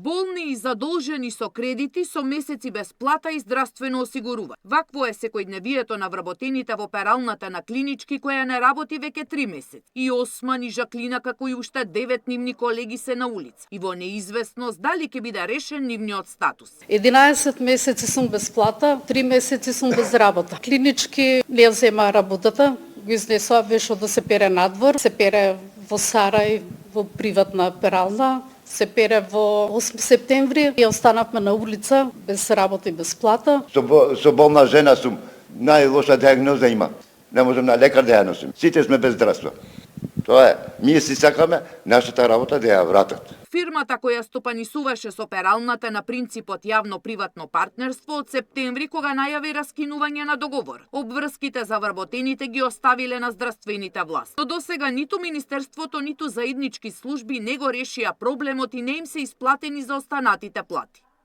Болни и задолжени со кредити со месеци без плата и здравствено осигурување. Вакво е секојдневието на вработените во пералната на Клинички, која не работи веќе 3 месеци. И Осман и Жаклина, како и уште 9 нивни колеги се на улица. И во неизвестност дали ќе биде решен нивниот статус. 11 месеци сум без плата, 3 месеци сум без работа. Клинички не ја зема работата, го изнесоа вешо да се пере надвор, се пере во Сарај, во приватна перална, се пере во 8 септември и останавме на улица без работа и без плата. Со болна жена сум, најлоша диагноза има. Не можам на лекар да ја носим. Сите сме без здравство. Тоа е. Ние си сакаме нашата работа да ја вратат. Фирмата која стопанисуваше со пералната на принципот јавно-приватно партнерство од септември, кога најави раскинување на договор. Обврските за вработените ги оставиле на здравствените власти. Но досега ниту Министерството, ниту заеднички служби не го решија проблемот и не им се исплатени за останатите плати.